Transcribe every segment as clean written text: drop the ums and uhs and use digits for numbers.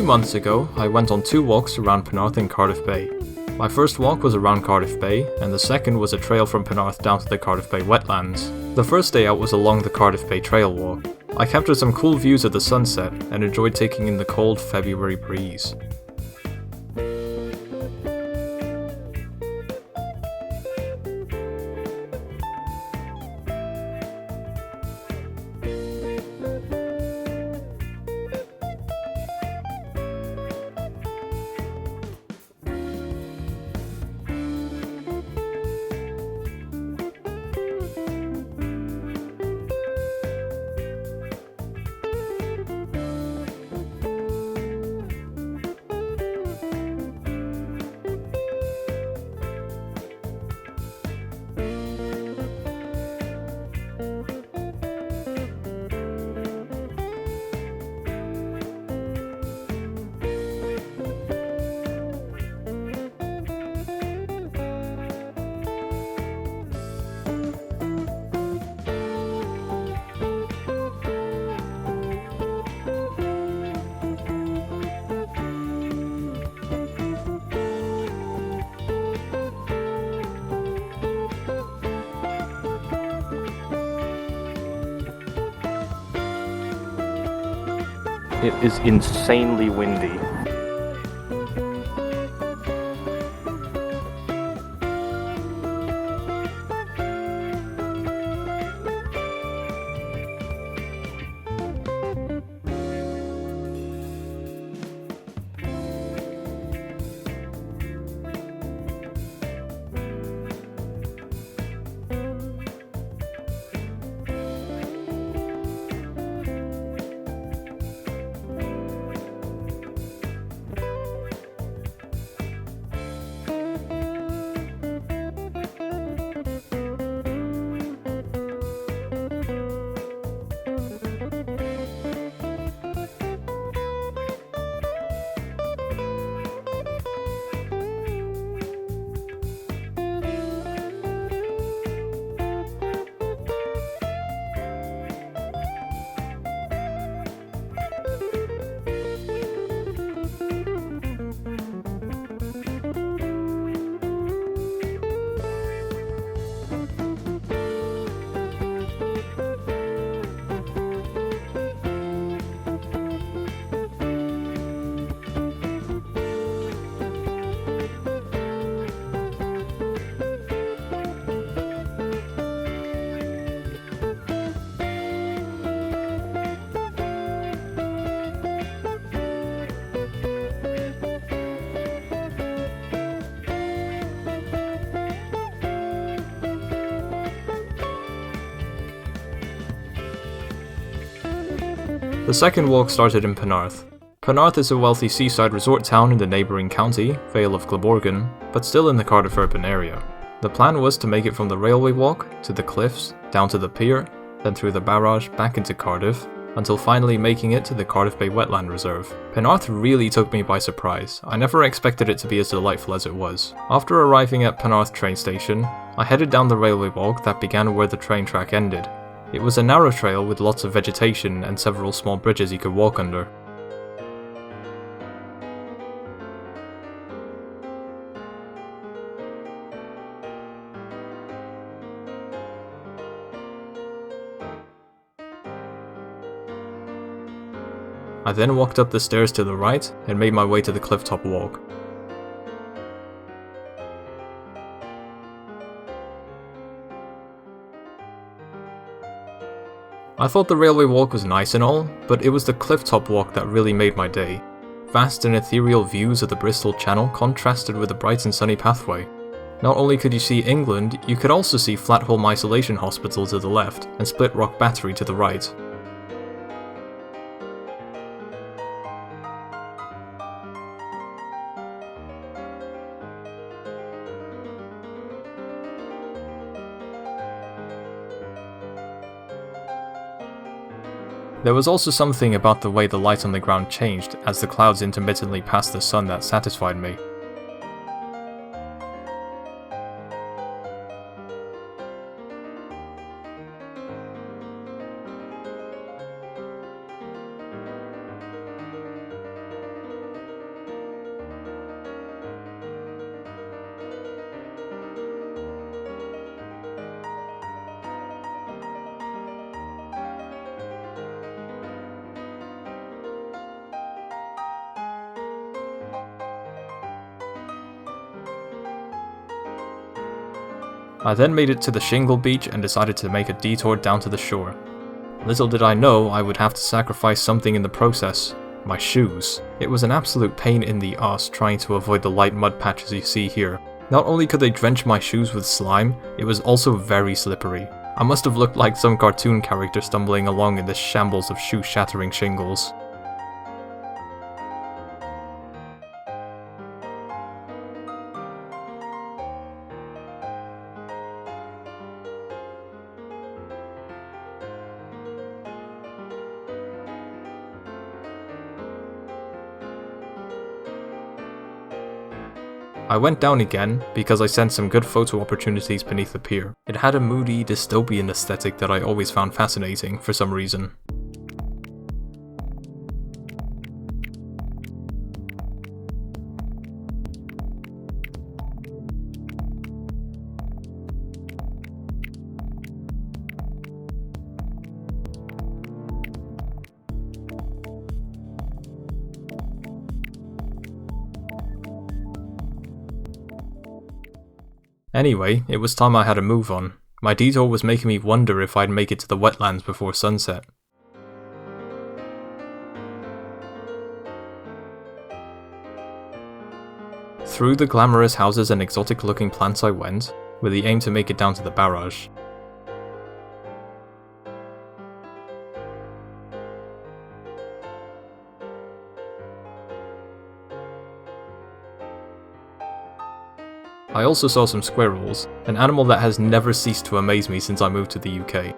few months ago, I went on 2 walks around Penarth and Cardiff Bay. My first walk was around Cardiff Bay, and the second was a trail from Penarth down to the Cardiff Bay wetlands. The first day out was along the Cardiff Bay trail walk. I captured some cool views of the sunset, and enjoyed taking in the cold February breeze. It is insanely windy. The second walk started in Penarth. Penarth is a wealthy seaside resort town in the neighbouring county, Vale of Glamorgan, but still in the Cardiff urban area. The plan was to make it from the railway walk, to the cliffs, down to the pier, then through the barrage back into Cardiff, until finally making it to the Cardiff Bay Wetland Reserve. Penarth really took me by surprise. I never expected it to be as delightful as it was. After arriving at Penarth train station, I headed down the railway walk that began where the train track ended. It was a narrow trail with lots of vegetation and several small bridges you could walk under. I then walked up the stairs to the right and made my way to the clifftop walk. I thought the railway walk was nice and all, but it was the clifftop walk that really made my day. Vast and ethereal views of the Bristol Channel contrasted with the bright and sunny pathway. Not only could you see England, you could also see Flatholm Isolation Hospital to the left and Split Rock Battery to the right. There was also something about the way the light on the ground changed as the clouds intermittently passed the sun that satisfied me. I then made it to the shingle beach and decided to make a detour down to the shore. Little did I know I would have to sacrifice something in the process. My shoes. It was an absolute pain in the ass trying to avoid the light mud patches you see here. Not only could they drench my shoes with slime, it was also very slippery. I must have looked like some cartoon character stumbling along in this shambles of shoe-shattering shingles. I went down again because I sensed some good photo opportunities beneath the pier. It had a moody, dystopian aesthetic that I always found fascinating for some reason. Anyway, it was time I had to move on. My detour was making me wonder if I'd make it to the wetlands before sunset. Through the glamorous houses and exotic looking plants I went, with the aim to make it down to the barrage. I also saw some squirrels, an animal that has never ceased to amaze me since I moved to the UK.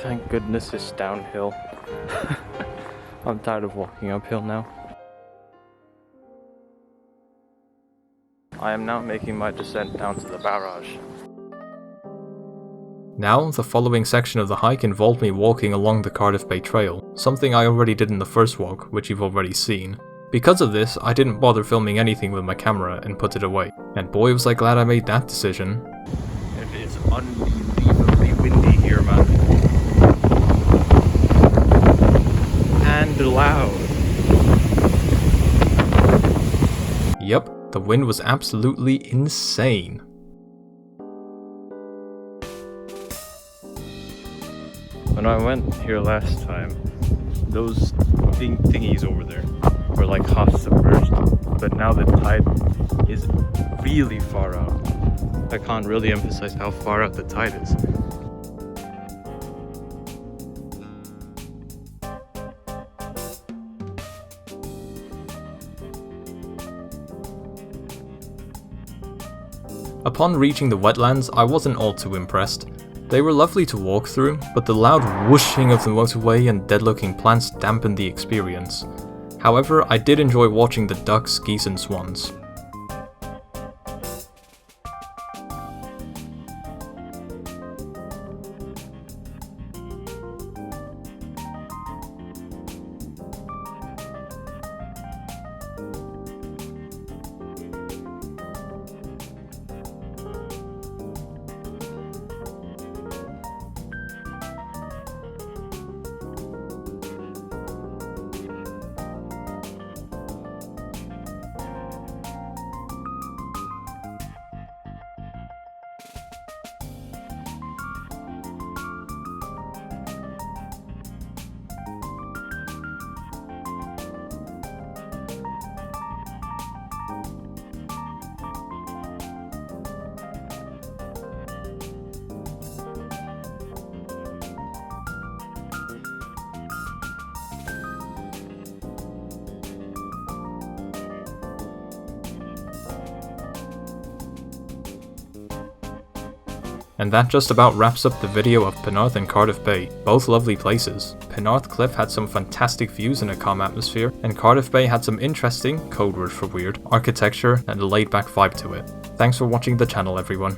Thank goodness it's downhill. I'm tired of walking uphill now. I am now making my descent down to the barrage. Now, the following section of the hike involved me walking along the Cardiff Bay Trail, something I already did in the first walk, which you've already seen. Because of this, I didn't bother filming anything with my camera and put it away. And boy was I glad I made that decision. It is unbelievably windy here, man. And loud. Yep, the wind was absolutely insane. When I went here last time, those thingies over there were like half submerged, but now the tide is really far out. I can't really emphasize how far out the tide is. Upon reaching the wetlands, I wasn't all too impressed. They were lovely to walk through, but the loud whooshing of the motorway and dead-looking plants dampened the experience. However, I did enjoy watching the ducks, geese and swans. And that just about wraps up the video of Penarth and Cardiff Bay, both lovely places. Penarth Cliff had some fantastic views and a calm atmosphere, and Cardiff Bay had some interesting, code word for weird, architecture and a laid back vibe to it. Thanks for watching the channel everyone.